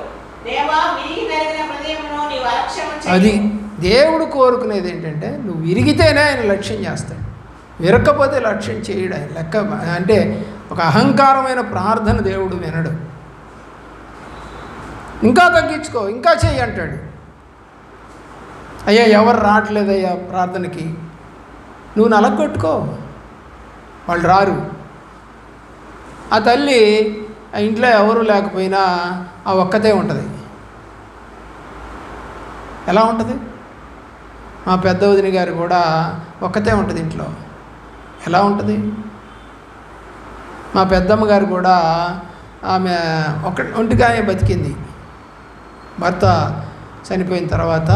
దేవా విరిగి నలిగిన హృదయమును నీవు అలక్ష్యము చేయు. అది దేవుడు కోరుకునేది ఏంటంటే నువ్వు విరిగితేనే ఆయన లక్ష్యం చేస్తాడు, విరకపోతే లక్ష్యం చేయడు ఆయన. లెక్క అంటే ఒక అహంకారమైన ప్రార్థన దేవుడు వినడు. ఇంకా తగ్గించుకో, ఇంకా చెయ్యి అంటాడు. అయ్యా ఎవరు రావట్లేదయ్యా ప్రార్థనకి, నువ్వు నలగొట్టుకో, వాళ్ళు రారు. ఆ తల్లి ఆ ఇంట్లో ఎవరు లేకపోయినా ఆ ఒక్కతే ఉంటుంది. ఎలా ఉంటుంది? మా పెద్ద వదిన గారు కూడా ఒక్కతే ఉంటుంది ఇంట్లో. ఎలా ఉంటుంది? మా పెద్దమ్మ గారు కూడా ఆమె ఒంటిగానే బతికింది. భర్త చనిపోయిన తర్వాత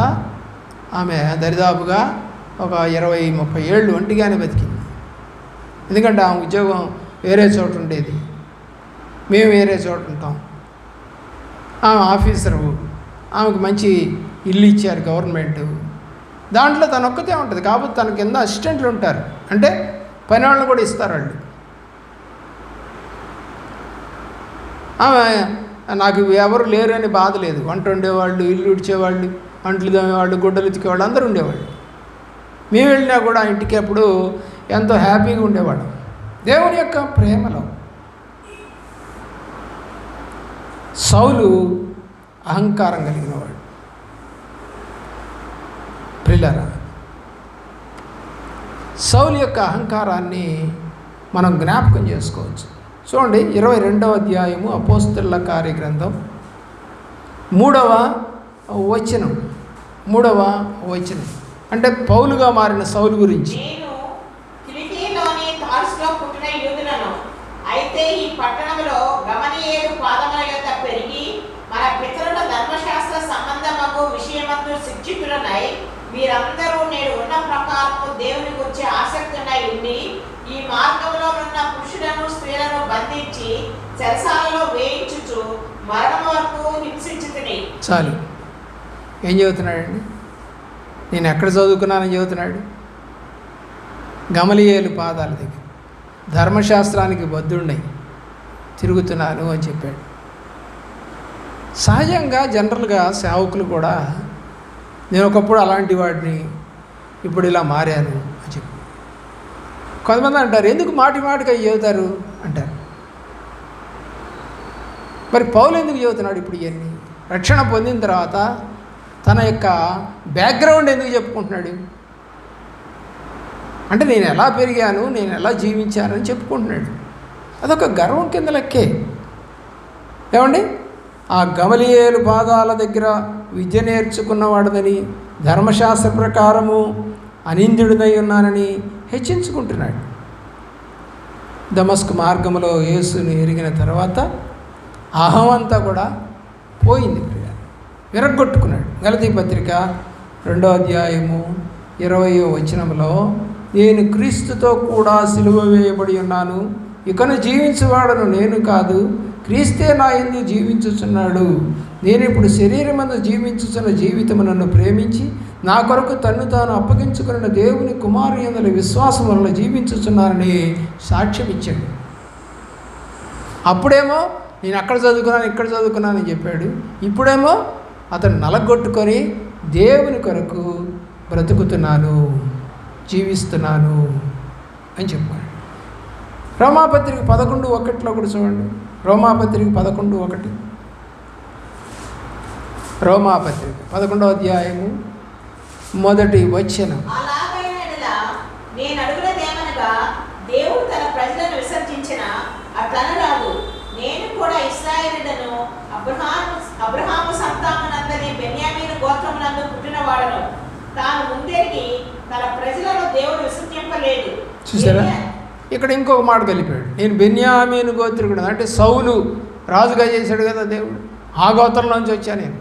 ఆమె దరిదాపుగా ఒక 20-30 ఏళ్ళు ఒంటిగానే బతికింది. ఎందుకంటే ఆమె ఉద్యోగం వేరే చోట ఉండేది, మేము వేరే చోట ఉంటాం. ఆమె ఆఫీసరు, ఆమెకు మంచి ఇల్లు ఇచ్చారు గవర్నమెంట్, దాంట్లో తను ఒక్కతే ఉంటుంది. కాబట్టి తన కింద అసిస్టెంట్లు ఉంటారు, అంటే పని వాళ్ళని కూడా ఇస్తారు వాళ్ళు. ఆమె నాకు ఎవరు లేరు అని బాధ లేదు. వంట ఉండేవాళ్ళు, ఇల్లు ఉడిచేవాళ్ళు, అంట్లు తోమేవాళ్ళు, గుడ్డలు ఉతికేవాళ్ళు అందరూ ఉండేవాళ్ళు. మేము వెళ్ళినా కూడా ఆ ఇంటికి అప్పుడు ఎంతో హ్యాపీగా ఉండేవాళ్ళం. దేవుని యొక్క ప్రేమలో. సౌలు అహంకారం కలిగినవాడు. ప్రియులారా, సౌలు యొక్క అహంకారాన్ని మనం జ్ఞాపకం చేసుకోవచ్చు. చూడండి, 22వ అధ్యాయము అపోస్తలుల కార్యగ్రంథం 3వ వచనం. అంటే పౌలుగా మారిన సౌలు గురించి. నేను కిలికీలోని తార్సులో పుట్టిన యూదులను, అయితే ఈ పట్టణంలో గమనియేలు పాదముల యొద్ద పెరిగి మన పితరుల ధర్మశాస్త్ర సంబంధమగు విషయమందు శిక్షితులనై వీరందరూ నేడు ఉన్న ప్రకారము దేవుని గురించి ఆసక్తులై ఉండి ఈ మార్గంలో ఉన్న పురుషులను స్త్రీలను బంధించి చెరసాలలో వేయించుచు మరణం వరకు హింసించుకుని. చాలు. ఏం చెబుతున్నాడండి? నేను ఎక్కడ చదువుకున్నానని చెబుతున్నాడు. గమలియేలు పాదాల దగ్గర ధర్మశాస్త్రానికి బద్ధుడినై తిరుగుతున్నాను అని చెప్పాడు. సహజంగా జనరల్గా సేవకులు కూడా నేను ఒకప్పుడు అలాంటి వాడిని, ఇప్పుడు ఇలా మారాను అని చెప్పి. కొంతమంది అంటారు, ఎందుకు మాటికి అవి చెబుతారు అంటారు. మరి పౌలు ఎందుకు చెబుతున్నాడు ఇప్పుడు ఇవన్నీ? రక్షణ పొందిన తర్వాత తన యొక్క బ్యాక్గ్రౌండ్ ఎందుకు చెప్పుకుంటున్నాడు? అంటే నేను ఎలా పెరిగాను, నేను ఎలా జీవించాను అని చెప్పుకుంటున్నాడు. అదొక గర్వం కింద లెక్కే. ఏమండి? ఆ గమలియేలు పాదాల దగ్గర విద్య నేర్చుకున్నవాడదని, ధర్మశాస్త్ర ప్రకారము అనింద్యుడినై ఉన్నానని హెచ్చించుకుంటున్నాడు. దమస్కు మార్గంలో యేసుని ఎరిగిన తర్వాత అహం అంతా కూడా పోయింది. విరగ్గొట్టుకున్నాడు. గలతీ పత్రిక 2వ అధ్యాయము 20వ వచనంలో, నేను క్రీస్తుతో కూడా సిలువ వేయబడి ఉన్నాను, ఇకను జీవించువాడను నేను కాదు, క్రీస్తే నా యందు జీవించుచున్నాడు. నేను ఇప్పుడు శరీరమందు జీవించుచున్న జీవితము నన్ను ప్రేమించి నా కొరకు తన్ను తాను అప్పగించుకున్న దేవుని కుమారు యందు విశ్వాసం వలన జీవించుచున్నానని సాక్ష్యం ఇచ్చాడు. అప్పుడేమో నేను అక్కడ చదువుకున్నాను, ఇక్కడ చదువుకున్నానని చెప్పాడు. ఇప్పుడేమో అతను నలగొట్టుకొని దేవుని కొరకు బ్రతుకుతున్నాను, జీవిస్తున్నాను అని చెప్పాడు. రోమాపత్రిక 11:1 కూడా చూడండి. రోమాపత్రిక 11:1. రోమాపత్రిక 11వ అధ్యాయము 1వ వచనం. నేను అడుగునదేమనగా, దేవుడు తన ప్రజలను విసర్జించిన అట్లనరాదు, నేను కూడా ఇశ్రాయేలును అబ్రహాము సంతానమందరి బెన్యామీను గోత్రమునందు పుట్టినవాడను. తాను ముందెరిగి తన ప్రజలను దేవుడు విసర్జింపలేదు. చూసారా, ఇక్కడ ఇంకొక మాట కలిపాడు. నేను బెన్యామీను గోత్రికుడు, అంటే సౌలు రాజుగా చేశాడు కదా దేవుడు, ఆ గోత్రంలోంచి వచ్చా నేను.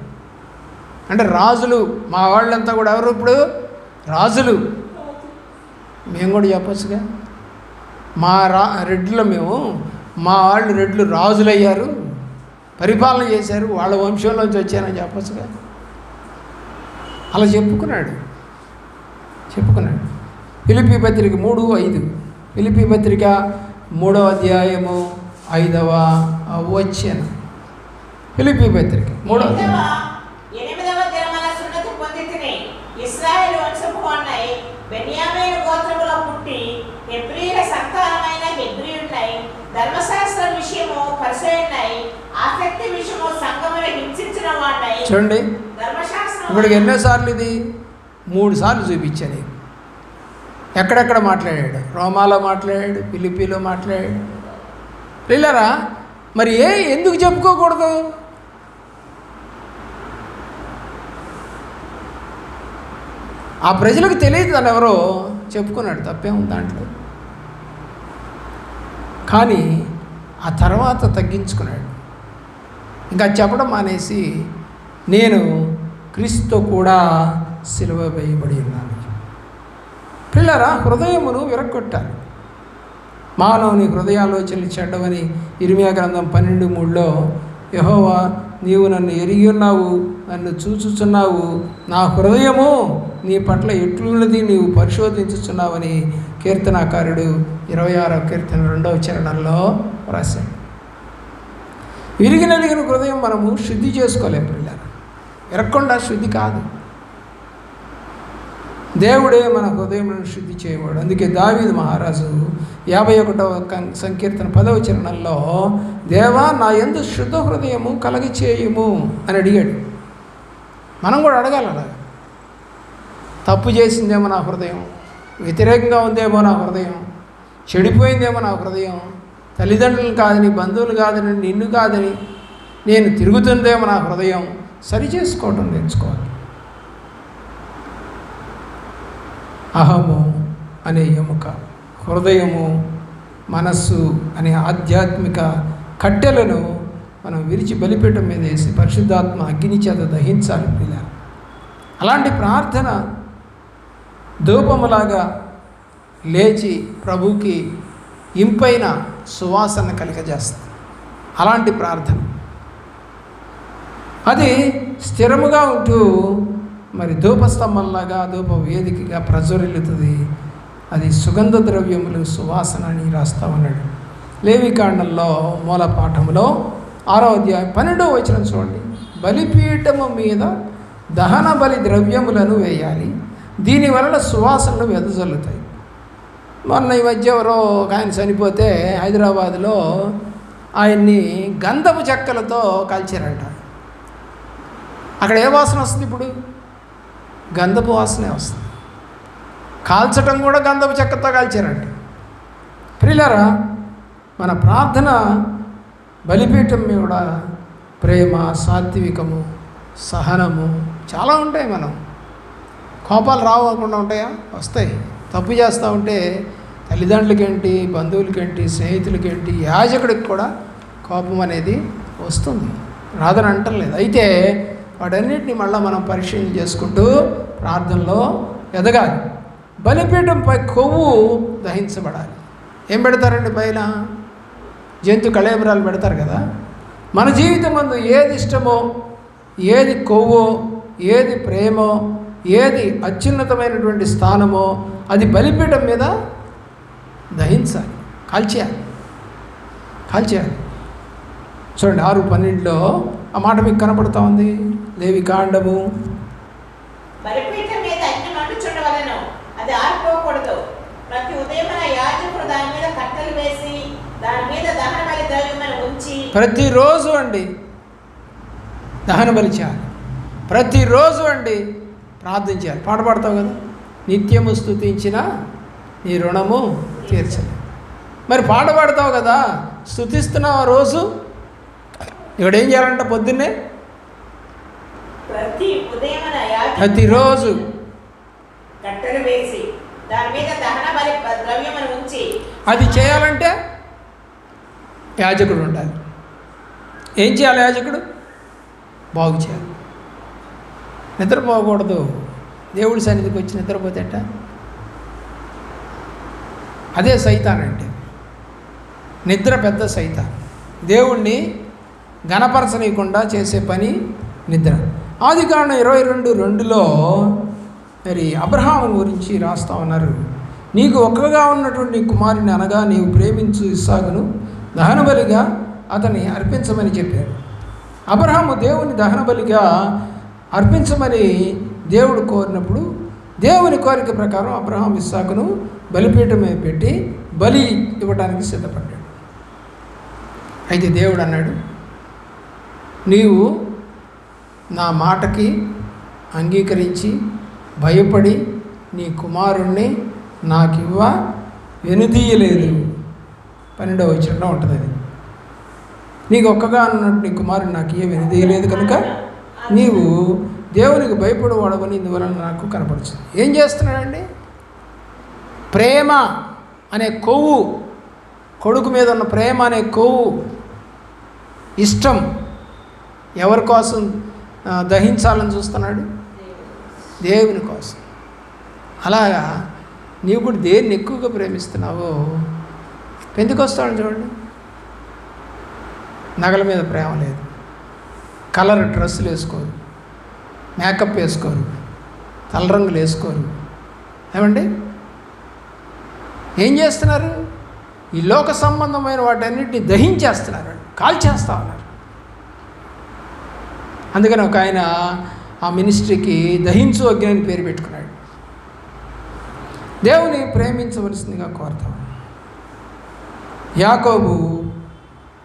అంటే రాజులు, మా వాళ్ళంతా కూడా ఎవరు ఇప్పుడు రాజులు. మేము కూడా చెప్పచ్చుగా, మా రెడ్లు మేము, మా వాళ్ళు రెడ్లు రాజులు అయ్యారు, పరిపాలన చేశారు, వాళ్ళ వంశంలోంచి వచ్చానని చెప్పచ్చుగా. అలా చెప్పుకున్నాడు. ఫిలిప్పీ పత్రిక 3:5. ఫిలిప్పీ పత్రిక 3వ అధ్యాయము 5వ వచనం. ఫిలిప్పీ పత్రిక 3వ అధ్యాయం. 8వ దినమున సున్నతి పొందితిని, ఇశ్రాయేలు వంశపు వాడనై బెన్యామీను గోత్రములో పుట్టి హెబ్రీయుల సంతానమైన హెబ్రీయుడనై, ధర్మశాస్త్ర విషయము పరిసయ్యుడనై, ఆసక్తి విషయము సంఘమును హింసించిన వాడనై. చూడండి, ధర్మశాస్త్రం ఇప్పటికి ఎన్నోసార్లు ఇది 3 సార్లు చూపించాను. ఎక్కడెక్కడ మాట్లాడాడు? రోమాలో మాట్లాడాడు, ఫిలిప్పీలో మాట్లాడాడు. పిల్లరా, మరి ఎందుకు చెప్పుకోకూడదు? ఆ ప్రజలకు తెలియదు తను ఎవరో, చెప్పుకున్నాడు, తప్పేముంది దాంట్లో. కానీ ఆ తర్వాత తగ్గించుకున్నాడు. ఇంకా చెప్పడం మానేసి నేను క్రీస్తుతో కూడా సిలువ వేయబడి ఉన్నాను. పిల్లరా, హృదయమును విరగొట్టాలి. మానవుని హృదయాలోచనలు చెడ్డవని ఇర్మియా గ్రంథం 12:3లో, యెహోవా నీవు నన్ను ఎరిగి ఉన్నావు, నన్ను చూచుచున్నావు, నా హృదయము నీ పట్ల ఎట్లున్నది నీవు పరిశోధించుచున్నావని కీర్తనాకారుడు 26వ కీర్తన 2వ చరణంలో రాశాడు. విరిగినలిగిన హృదయం మనము శుద్ధి చేసుకోలేము పిల్లలు. విరగకుండా శుద్ధి కాదు. దేవుడే మన హృదయములను శుద్ధి చేయవాడు. అందుకే దావీదు మహారాజు 51వ సంకీర్తన 10వ చరణంలో, దేవా నా యందు శుద్ధ హృదయము కలగి చేయుము అని అడిగాడు. మనం కూడా అడగాలి అలా. తప్పు చేసిందేమో నా హృదయం, వ్యతిరేకంగా ఉందేమో నా హృదయం, చెడిపోయిందేమో నా హృదయం, తల్లిదండ్రులు కాదని, బంధువులు కాదని, నిన్ను కాదని నేను తిరుగుతుందేమో నా హృదయం, సరి చేసుకోవటం నేర్చుకోవాలి. అహము అనే ఎముక, హృదయము, మనస్సు అనే ఆధ్యాత్మిక కట్టెలను మనం విరిచి బలిపీఠం మీద వేసి పరిశుద్ధాత్మ అగ్ని చేత దహించాలి పిల్ల. అలాంటి ప్రార్థన ధూపములాగా లేచి ప్రభుకి ఇంపైన సువాసన కలిగజేస్తుంది. అలాంటి ప్రార్థన అది స్థిరముగా ఉంటూ మరి ధూపస్తంభంలాగా, ధూప వేదికగా ప్రజ్వరిల్లుతుంది. అది సుగంధ ద్రవ్యములు, సువాసన అని రాస్తామన్నాడు. లేవికాండంలో మూల పాఠంలో 6వ అధ్యాయం 12వ వచనం చూడండి. బలిపీఠము మీద దహన బలి ద్రవ్యములను వేయాలి, దీనివలన సువాసనలు వెదజల్లుతాయి. మొన్న ఈ మధ్య ఎవరో ఆయన చనిపోతే హైదరాబాదులో ఆయన్ని గంధపు చెక్కలతో కాల్చారంట. అక్కడ ఏ వాసన వస్తుంది? ఇప్పుడు గంధపు వాసనే వస్తుంది. కాల్చటం కూడా గంధపు చెక్కతో కాల్చారంట. ప్రియులారా, మన ప్రార్థన బలిపీఠం మీద ప్రేమ, సాత్వికము, సహనము చాలా ఉంటాయి. మనం కోపాలు రావకుండా ఉంటాయా? వస్తాయి. తప్పు చేస్తూ ఉంటే తల్లిదండ్రులకేంటి, బంధువులకేంటి, స్నేహితులకేంటి, యాజకుడికి కూడా కోపం అనేది వస్తుంది, రాదని అంటలేదు. అయితే వాటన్నిటిని మళ్ళీ మనం పరిశీలన చేసుకుంటూ ప్రార్థనలో ఎదగాలి. బలిపీఠంపై కొవ్వు దహించబడాలి. ఏం పెడతారండి పైన? జంతు కళేబరాలు పెడతారు కదా. మన జీవితం ముందు ఏది ఇష్టమో, ఏది కొవ్వో, ఏది ప్రేమో, ఏది అత్యున్నతమైనటువంటి స్థానమో అది బలిపీఠం మీద దహించాలి, కాల్చేయాలి. చూడండి 6:12 ఆ మాట మీకు కనపడుతూ ఉంది. లేవి కాండము. బలిపీఠం మీద అగ్ని మండుచుండవలెను, అది ఆరిపోకూడదు. ప్రతి ఉదయమున యాజకుడు దాని మీద కట్టెలు వేసి దాని మీద దహన బలి ద్రవ్యమును ఉంచి, ప్రతిరోజు అండి దహన బలి చేయాలి. ప్రతిరోజు అండి ప్రార్థన చేయాలి. పాట పాడతావు కదా, నిత్యము స్తుతించిన నీ రుణము తీర్చలే. మరి పాట పాడతావు కదా, స్తుతిస్తున్నావు ఆ రోజు. ఇక్కడ ఏం చేయాలంట? పొద్దున్నే ప్రతి ఉదయమున ప్రతిరోజు కట్టెలు వేసి దాని మీద దహన బలి ద్రవ్యమును ఉంచి. అది చేయాలంటే యాజకుడు ఉండాలి. ఏం చేయాలి? యాజకుడు బాగు చేయాలి. నిద్రపోకూడదు. దేవుడి సన్నిధికి వచ్చి నిద్రపోతేట అదే సైతాన్ అంటే. నిద్ర పెద్ద సైతాన్. దేవుణ్ణి ఘనపరచనీయకుండా చేసే పని నిద్ర. ఆదికాండం 22:2 మరి అబ్రహాము గురించి రాస్తా ఉన్నారు. నీకు ఒక్కగా ఉన్నటువంటి నీ కుమారుని అనగా నీవు ప్రేమించు ఇస్సాకును దహన బలిగా అతన్ని అర్పించమని చెప్పాడు. అబ్రహాము దేవుని దహన బలిగా అర్పించమని దేవుడు కోరినప్పుడు దేవుని కోరిక ప్రకారం అబ్రహాం ఇస్సాకును బలిపీఠం మీద పెట్టి బలి ఇవ్వడానికి సిద్ధపడ్డాడు. అయితే దేవుడు అన్నాడు, నీవు నా మాటకి అంగీకరించి భయపడి నీ కుమారుణ్ణి నాకివ్వ వెనుదీయలేదు. 12వ వచనంలో ఉంటుంది అది. నీకు ఒక్కగా అన్నట్టు నీ కుమారుడు నాకు వెనుదీయలేదు కనుక నీవు దేవునికి భయపడవాడవని ఇందువలన నాకు కనపడుతుంది. ఏం చేస్తున్నాడండి? ప్రేమ అనే కొవ్వు, కొడుకు మీద ఉన్న ప్రేమ అనే కొవ్వు, ఇష్టం ఎవరి కోసం దహించాలని చూస్తున్నాడు? దేవుని కోసం. అలాగా నీవు కూడా దేన్ని ఎక్కువగా ప్రేమిస్తున్నావో పెందుకొస్తాడు. చూడండి, నగల మీద ప్రేమ లేదు, కలర్ డ్రెస్సులు వేసుకోరు, మేకప్ వేసుకోరు, తలరంగులు వేసుకోరు. ఏమండి ఏం చేస్తున్నారు? ఈ లోక సంబంధమైన వాటన్నిటిని దహించేస్తున్నారు, కాల్చేస్తూ ఉన్నారు. అందుకని ఒక ఆయన ఆ మినిస్ట్రీకి దహించు అగ్ని అని పేరు పెట్టుకున్నాడు. దేవుని ప్రేమించవలసిందిగా కోరుతాం. యాకోబు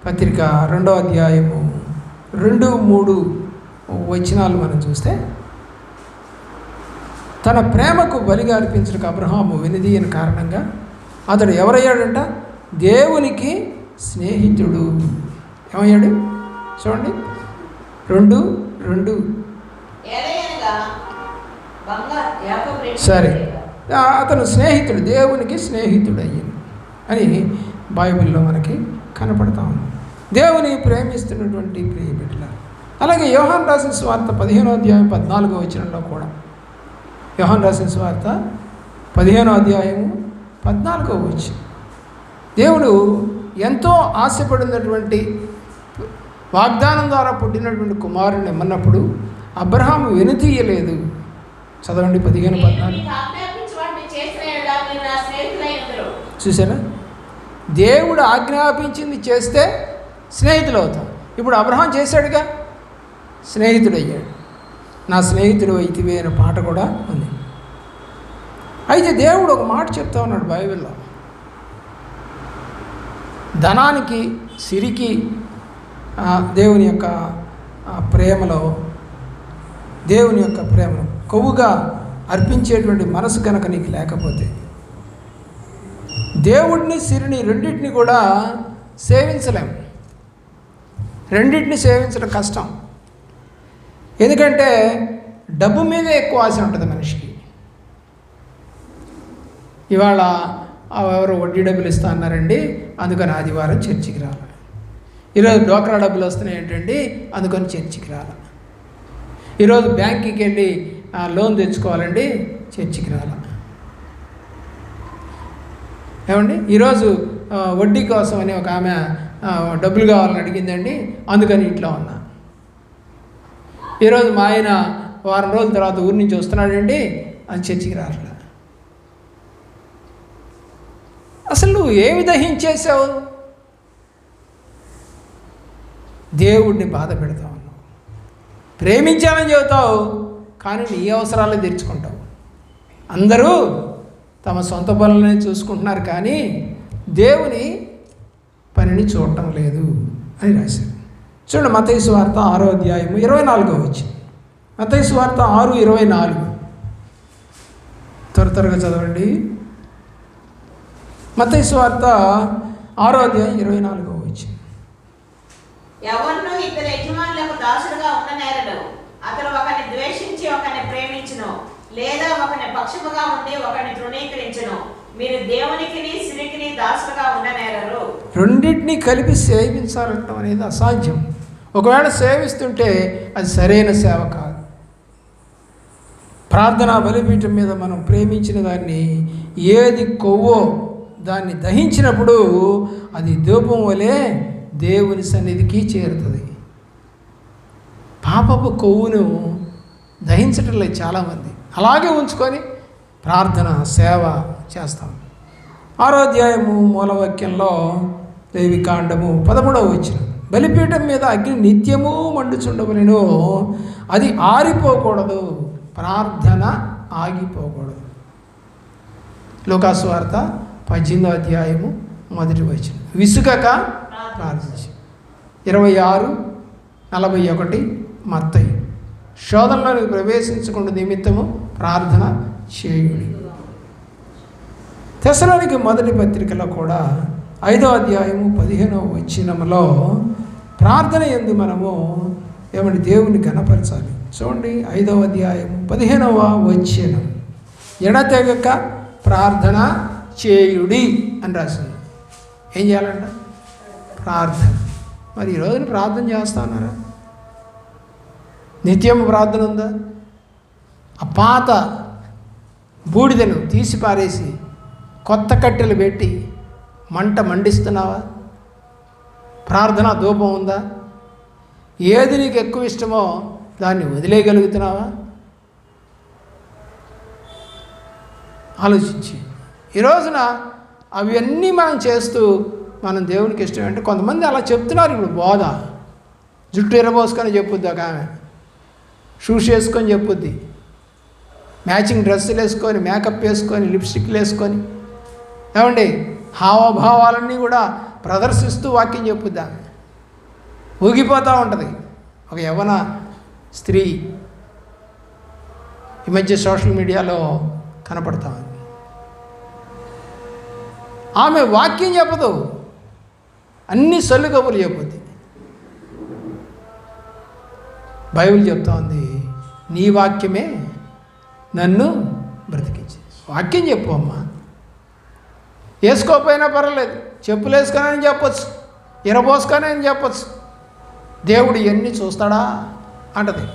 పత్రిక 2వ అధ్యాయము 2-3 వచనాలు మనం చూస్తే, తన ప్రేమకు బలిగా అర్పించడానికి అబ్రహాము వెనుదీయని కారణంగా అతడు ఎవరయ్యాడంట? దేవునికి స్నేహితుడు. ఏమయ్యాడు? చూడండి 2:2. సరే, అతను స్నేహితుడు, దేవునికి స్నేహితుడు అయ్యాడు అని బైబిల్లో మనకి కనపడతా ఉంది. దేవుని ప్రేమిస్తున్నటువంటి ప్రియ బిడ్డల. అలాగే యోహాను రాసిన సువార్త 15వ అధ్యాయం 14వ వచనంలో కూడా, యోహాను రాసిన సువార్త 15వ అధ్యాయము 14వ వచనం, దేవుడు ఎంతో ఆశపడినటువంటి వాగ్దానం ద్వారా పుట్టినటువంటి కుమారుని ఇమ్మన్నప్పుడు అబ్రహాము వెనుతీయలేదు. చదవండి 15-14. చూసారా? దేవుడు ఆజ్ఞాపించింది చేస్తే స్నేహితులు అవుతాం. ఇప్పుడు అబ్రహాం చేశాడుగా, స్నేహితుడు అయ్యాడు. నా స్నేహితుడు అయితివే అనే పాట కూడా ఉంది. అయితే దేవుడు ఒక మాట చెప్తా ఉన్నాడు బైబిల్లో, ధనానికి, సిరికి దేవుని యొక్క ప్రేమలో, దేవుని యొక్క ప్రేమను కొవ్వుగా అర్పించేటువంటి మనసు కనుక నీకు లేకపోతే, దేవుడిని సిరిని రెండింటిని కూడా సేవించలేము. రెండింటిని సేవించడం కష్టం. ఎందుకంటే డబ్బు మీద ఎక్కువ ఆశ ఉంటుంది మనిషికి. ఇవాళ ఎవరు వడ్డీ డబ్బులు ఇస్తా అన్నారండి, అందుకని ఆదివారం చర్చికి రాలి. ఈరోజు డోక్రా డబ్బులు వస్తున్నాయి ఏంటండి, అందుకని చర్చికి రాలి. ఈరోజు బ్యాంకుకి వెళ్ళి లోన్ తెచ్చుకోవాలండి, చర్చికి రాలి. ఏమండి, ఈరోజు వడ్డీ కోసం అని ఒక ఆమె డబ్బులు కావాలని అడిగిందండి, అందుకని ఇంట్లో ఉన్నా. ఈరోజు మా ఆయన వారం రోజుల తర్వాత ఊరి నుంచి వస్తున్నాడండి, అని చర్చికి రావట్లే. అసలు నువ్వు ఏమి దహించేసావు? దేవుడిని బాధ పెడతావు. ప్రేమించాలని చెబుతావు, కానీ నీ అవసరాలే తీర్చుకుంటావు. అందరూ తమ సొంత పనులనే చూసుకుంటున్నారు, కానీ దేవుని పనిని చూడటం లేదు అని రాశారు. చూడండి, మత్తయి సువార్త 6వ అధ్యాయము 24వ వచనం. మత్తయి సువార్త 6:24. త్వరగా చదవండి. మత్తయి సువార్త 6వ అధ్యాయం 24వ వచనం. ఎవరినూ ఇద్దరు యజమానులకు దాసుడుగా ఉండనేరడు. అతడు ఒకరిని ద్వేషించి ఒకరిని ప్రేమించును, లేదా ఒకరిని పక్షముగా ఉండి ఒకరిని తృణీకరించును. మీరు దేవునికిని సిరికిని దాసులుగా ఉండనేరరు. రెండింటినీ కలిపి సేవించాలంటాం అనేది అసాధ్యం. ఒకవేళ సేవిస్తుంటే అది సరైన సేవ కాదు. ప్రార్థనా బలిపీఠం మీద మనం ప్రేమించిన దాన్ని ఏది కొవ్వో దాన్ని దహించినప్పుడు అది ధూపం వలె దేవుని సన్నిధికి చేరుతుంది. పాపపు కొవ్వును దహించటం లేదు చాలామంది, అలాగే ఉంచుకొని ప్రార్థన సేవ చేస్తాం. 6వ అధ్యాయము మూలవాక్యంలో లేవికాండము 13వ వచనం. బలిపీఠం మీద అగ్ని నిత్యము మండుచుండవలెను, అది ఆరిపోకూడదు, ప్రార్థన ఆగిపోకూడదు. లూకాసు వార్త 18వ అధ్యాయము 1వ వచనం. విసుగక ప్రార్థించు. 26:41 మత్తయి. శోధనలోకి ప్రవేశించకుండా నిమిత్తము ప్రార్థన చేయుడి. తెస్సలోనికీ మొదటి పత్రికలో కూడా 5వ అధ్యాయము 15వ వచనములో ప్రార్థన యందు మనము ఏమంటే దేవుని ఘనపరచాలి. చూడండి, 5వ అధ్యాయము 15వ వచనం. ఎడతెగక ప్రార్థన చేయుడి అని రాసింది. ఏం చేయాలంట? ప్రార్థన. మరి ఈరోజు ప్రార్థన చేస్తా ఉన్నారా? నిత్యం ప్రార్థన ఉందా? ఆ పాత బూడిదను తీసి పారేసి కొత్త కట్టెలు పెట్టి మంట మండిస్తున్నావా? ప్రార్థన ధూపం ఉందా? ఏది నీకు ఎక్కువ ఇష్టమో దాన్ని వదిలేయగలుగుతున్నావా? ఆలోచించి ఈ రోజున అవన్నీ మనం చేస్తూ మనం దేవునికి ఇష్టం అంటే కొంతమంది అలా చెప్తున్నారు. ఇప్పుడు బోధ జుట్టు ఎరబోసుకొని చెప్పుద్ది ఒక ఆమె, షూస్ వేసుకొని చెప్పుద్ది, మ్యాచింగ్ డ్రెస్సులు వేసుకొని మేకప్ వేసుకొని లిప్స్టిక్లు వేసుకొని ఏమండి హావభావాలన్నీ కూడా ప్రదర్శిస్తూ వాక్యం చెప్పుద్ది. ఆమె ఊగిపోతూ ఉంటుంది. ఒక యవ్వన స్త్రీ ఈ మధ్య సోషల్ మీడియాలో కనపడతా ఉంది. ఆమె వాక్యం చెప్పదు, అన్ని సొల్లు కబుర్లు చెప్పుద్ది. బైబిల్ చెప్తా ఉంది, నీ వాక్యమే నన్ను బ్రతికించి. వాక్యం చెప్పు అమ్మా. వేసుకోకపోయినా పర్వాలేదు, చెప్పులు వేసుకొని చెప్పచ్చు, ఇరబోసుకొని అని చెప్పచ్చు. దేవుడు ఇవన్నీ చూస్తాడా అంటది.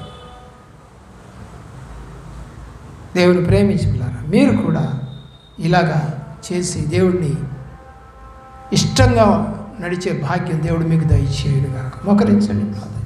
దేవుని ప్రేమించుకున్నారా? మీరు కూడా ఇలాగా చేసి దేవుడిని ఇష్టంగా నడిచే భాగ్యం దేవుడు మీకు దయచేయును గాక. మోకరించండి ప్రార్థన.